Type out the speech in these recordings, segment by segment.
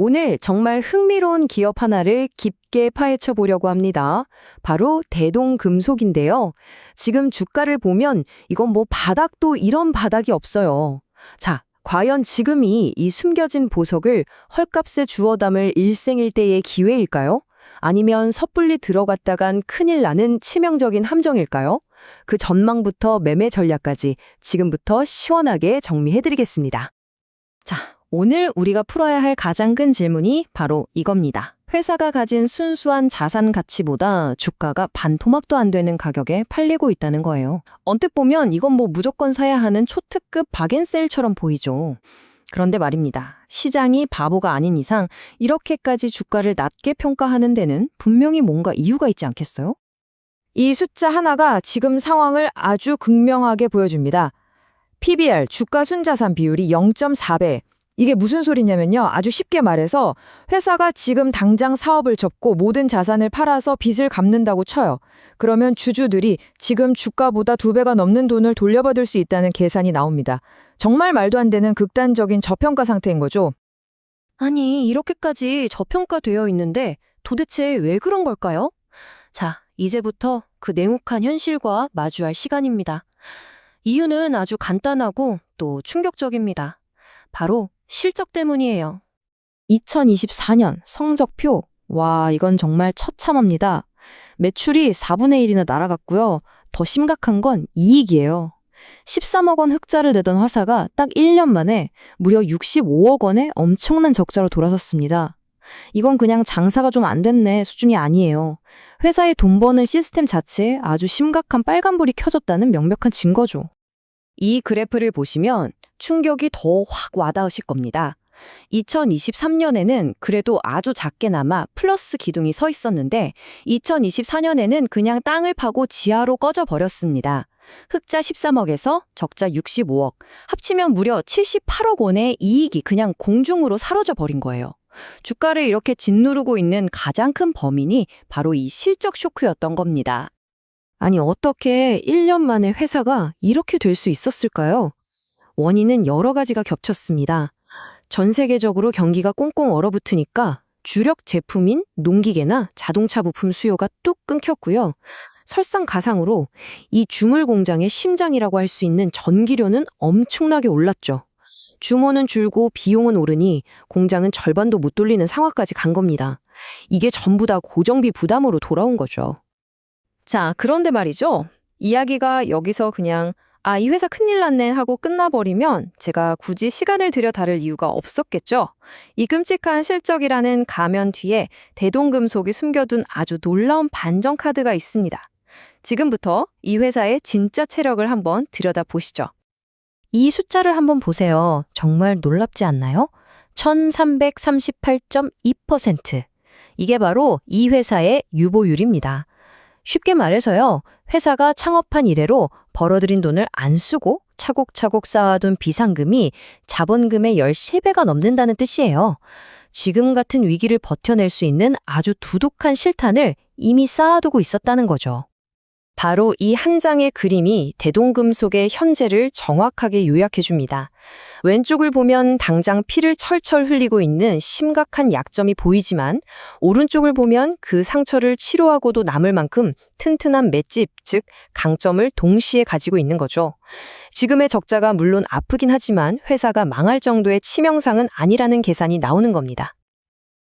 오늘 정말 흥미로운 기업 하나를 깊게 파헤쳐 보려고 합니다. 바로 대동금속인데요. 지금 주가를 보면 이건 뭐 바닥도 이런 바닥이 없어요. 자, 과연 지금이 이 숨겨진 보석을 헐값에 주워 담을 일생일대의 기회일까요? 아니면 섣불리 들어갔다간 큰일 나는 치명적인 함정일까요? 그 전망부터 매매 전략까지 지금부터 시원하게 정리해드리겠습니다. 자, 오늘 우리가 풀어야 할 가장 큰 질문이 바로 이겁니다. 회사가 가진 순수한 자산 가치보다 주가가 반토막도 안 되는 가격에 팔리고 있다는 거예요. 언뜻 보면 이건 뭐 무조건 사야 하는 초특급 박앤셀처럼 보이죠. 그런데 말입니다. 시장이 바보가 아닌 이상 이렇게까지 주가를 낮게 평가하는 데는 분명히 뭔가 이유가 있지 않겠어요? 이 숫자 하나가 지금 상황을 아주 극명하게 보여줍니다. PBR, 주가 순자산 비율이 0.4배. 이게 무슨 소리냐면요. 아주 쉽게 말해서 회사가 지금 당장 사업을 접고 모든 자산을 팔아서 빚을 갚는다고 쳐요. 그러면 주주들이 지금 주가보다 2배가 넘는 돈을 돌려받을 수 있다는 계산이 나옵니다. 정말 말도 안 되는 극단적인 저평가 상태인 거죠. 아니, 이렇게까지 저평가되어 있는데 도대체 왜 그런 걸까요? 자, 이제부터 그 냉혹한 현실과 마주할 시간입니다. 이유는 아주 간단하고 또 충격적입니다. 바로 실적 때문이에요. 2024년 성적표. 와, 이건 정말 처참합니다. 매출이 4분의 1이나 날아갔고요. 더 심각한 건 이익이에요. 13억 원 흑자를 내던 회사가 딱 1년 만에 무려 65억 원의 엄청난 적자로 돌아섰습니다. 이건 그냥 장사가 좀 안 됐네 수준이 아니에요. 회사의 돈 버는 시스템 자체에 아주 심각한 빨간불이 켜졌다는 명백한 증거죠. 이 그래프를 보시면 충격이 더 확 와닿으실 겁니다. 2023년에는 그래도 아주 작게나마 플러스 기둥이 서 있었는데 2024년에는 그냥 땅을 파고 지하로 꺼져 버렸습니다. 흑자 13억에서 적자 65억, 합치면 무려 78억 원의 이익이 그냥 공중으로 사라져 버린 거예요. 주가를 이렇게 짓누르고 있는 가장 큰 범인이 바로 이 실적 쇼크였던 겁니다. 아니, 어떻게 1년 만에 회사가 이렇게 될 수 있었을까요? 원인은 여러 가지가 겹쳤습니다. 전 세계적으로 경기가 꽁꽁 얼어붙으니까 주력 제품인 농기계나 자동차 부품 수요가 뚝 끊겼고요. 설상가상으로 이 주물 공장의 심장이라고 할 수 있는 전기료는 엄청나게 올랐죠. 규모는 줄고 비용은 오르니 공장은 절반도 못 돌리는 상황까지 간 겁니다. 이게 전부 다 고정비 부담으로 돌아온 거죠. 자, 그런데 말이죠. 이야기가 여기서 그냥 이 회사 큰일 났네 하고 끝나버리면 제가 굳이 시간을 들여 다룰 이유가 없었겠죠. 이 끔찍한 실적이라는 가면 뒤에 대동금속이 숨겨둔 아주 놀라운 반전 카드가 있습니다. 지금부터 이 회사의 진짜 체력을 한번 들여다보시죠. 이 숫자를 한번 보세요. 정말 놀랍지 않나요? 1338.2%. 이게 바로 이 회사의 유보율입니다. 쉽게 말해서요, 회사가 창업한 이래로 벌어들인 돈을 안 쓰고 차곡차곡 쌓아둔 비상금이 자본금의 13배가 넘는다는 뜻이에요. 지금 같은 위기를 버텨낼 수 있는 아주 두둑한 실탄을 이미 쌓아두고 있었다는 거죠. 바로 이 한 장의 그림이 대동금속의 현재를 정확하게 요약해줍니다. 왼쪽을 보면 당장 피를 철철 흘리고 있는 심각한 약점이 보이지만 오른쪽을 보면 그 상처를 치료하고도 남을 만큼 튼튼한 맷집, 즉 강점을 동시에 가지고 있는 거죠. 지금의 적자가 물론 아프긴 하지만 회사가 망할 정도의 치명상은 아니라는 계산이 나오는 겁니다.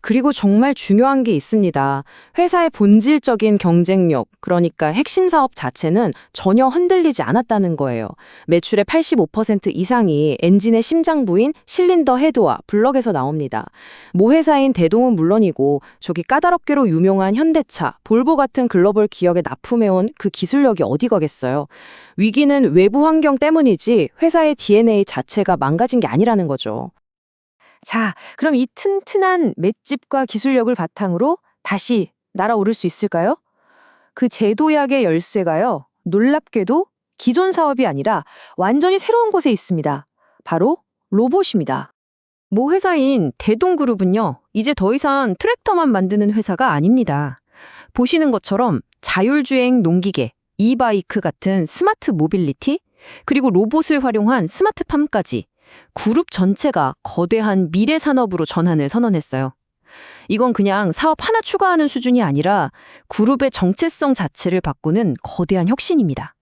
그리고 정말 중요한 게 있습니다. 회사의 본질적인 경쟁력, 그러니까 핵심 사업 자체는 전혀 흔들리지 않았다는 거예요. 매출의 85% 이상이 엔진의 심장부인 실린더 헤드와 블럭에서 나옵니다. 모 회사인 대동은 물론이고 저기 까다롭게로 유명한 현대차, 볼보 같은 글로벌 기업에 납품해온 그 기술력이 어디 가겠어요. 위기는 외부 환경 때문이지 회사의 DNA 자체가 망가진 게 아니라는 거죠. 자, 그럼 이 튼튼한 맷집과 기술력을 바탕으로 다시 날아오를 수 있을까요? 그 제도약의 열쇠가요, 놀랍게도 기존 사업이 아니라 완전히 새로운 곳에 있습니다. 바로 로봇입니다. 모 회사인 대동그룹은요, 이제 더 이상 트랙터만 만드는 회사가 아닙니다. 보시는 것처럼 자율주행 농기계, 이바이크 같은 스마트 모빌리티, 그리고 로봇을 활용한 스마트팜까지 그룹 전체가 거대한 미래 산업으로 전환을 선언했어요. 이건 그냥 사업 하나 추가하는 수준이 아니라 그룹의 정체성 자체를 바꾸는 거대한 혁신입니다.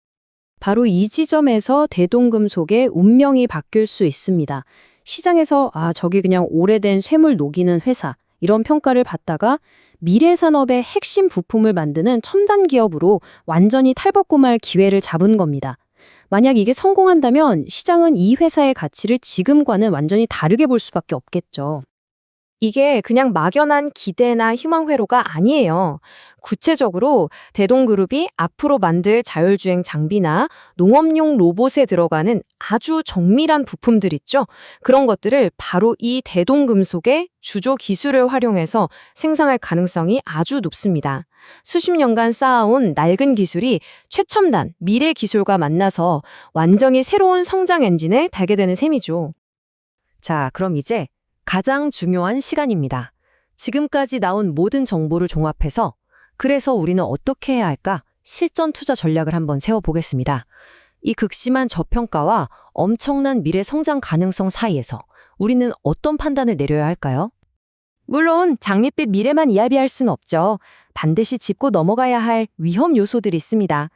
바로 이 지점에서 대동금속의 운명이 바뀔 수 있습니다. 시장에서 저기 그냥 오래된 쇠물 녹이는 회사 이런 평가를 받다가 미래 산업의 핵심 부품을 만드는 첨단 기업으로 완전히 탈바꿈할 기회를 잡은 겁니다. 만약 이게 성공한다면 시장은 이 회사의 가치를 지금과는 완전히 다르게 볼 수밖에 없겠죠. 이게 그냥 막연한 기대나 희망 회로가 아니에요. 구체적으로 대동그룹이 앞으로 만들 자율주행 장비나 농업용 로봇에 들어가는 아주 정밀한 부품들 있죠. 그런 것들을 바로 이 대동금속의 주조 기술을 활용해서 생산할 가능성이 아주 높습니다. 수십 년간 쌓아온 낡은 기술이 최첨단 미래 기술과 만나서 완전히 새로운 성장 엔진을 달게 되는 셈이죠. 자, 그럼 이제 가장 중요한 시간입니다. 지금까지 나온 모든 정보를 종합해서 그래서 우리는 어떻게 해야 할까? 실전 투자 전략을 한번 세워보겠습니다. 이 극심한 저평가와 엄청난 미래 성장 가능성 사이에서 우리는 어떤 판단을 내려야 할까요? 물론 장밋빛 미래만 이야기할 수는 없죠. 반드시 짚고 넘어가야 할 위험 요소들이 있습니다.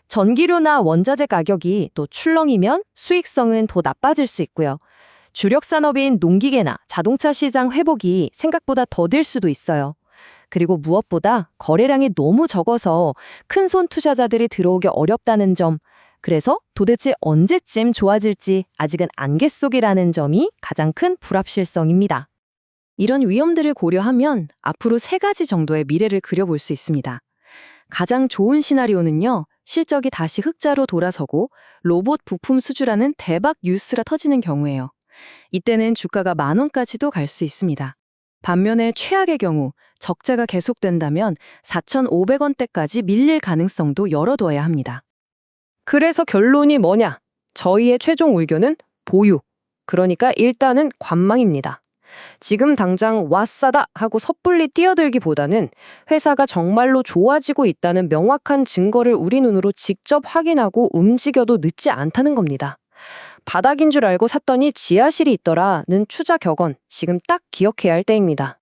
전기료나 원자재 가격이 또 출렁이면 수익성은 더 나빠질 수 있고요. 주력 산업인 농기계나 자동차 시장 회복이 생각보다 더딜 수도 있어요. 그리고 무엇보다 거래량이 너무 적어서 큰손 투자자들이 들어오기 어렵다는 점, 그래서 도대체 언제쯤 좋아질지 아직은 안개 속이라는 점이 가장 큰 불확실성입니다. 이런 위험들을 고려하면 앞으로 3가지 정도의 미래를 그려볼 수 있습니다. 가장 좋은 시나리오는요, 실적이 다시 흑자로 돌아서고 로봇 부품 수주라는 대박 뉴스가 터지는 경우예요. 이때는 주가가 10,000원까지도 갈 수 있습니다. 반면에 최악의 경우 적자가 계속된다면 4,500원대까지 밀릴 가능성도 열어둬야 합니다. 그래서 결론이 뭐냐? 저희의 최종 의견은 보유. 그러니까 일단은 관망입니다. 지금 당장 와싸다 하고 섣불리 뛰어들기보다는 회사가 정말로 좋아지고 있다는 명확한 증거를 우리 눈으로 직접 확인하고 움직여도 늦지 않다는 겁니다. 바닥인 줄 알고 샀더니 지하실이 있더라는 투자 격언, 지금 딱 기억해야 할 때입니다.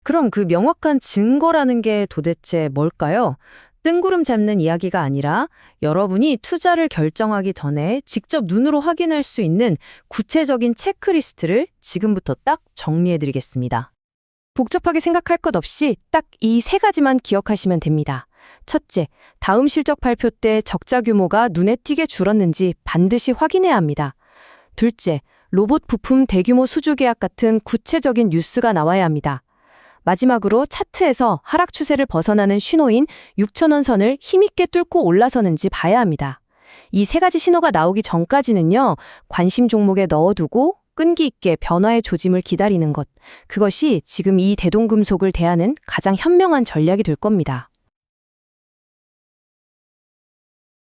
그럼 그 명확한 증거라는 게 도대체 뭘까요? 뜬구름 잡는 이야기가 아니라 여러분이 투자를 결정하기 전에 직접 눈으로 확인할 수 있는 구체적인 체크리스트를 지금부터 딱 정리해드리겠습니다. 복잡하게 생각할 것 없이 딱 이 3가지만 기억하시면 됩니다. 첫째, 다음 실적 발표 때 적자 규모가 눈에 띄게 줄었는지 반드시 확인해야 합니다. 둘째, 로봇 부품 대규모 수주 계약 같은 구체적인 뉴스가 나와야 합니다. 마지막으로 차트에서 하락 추세를 벗어나는 신호인 6,000원 선을 힘있게 뚫고 올라서는지 봐야 합니다. 이 3가지 신호가 나오기 전까지는요, 관심 종목에 넣어두고 끈기 있게 변화의 조짐을 기다리는 것, 그것이 지금 이 대동금속을 대하는 가장 현명한 전략이 될 겁니다.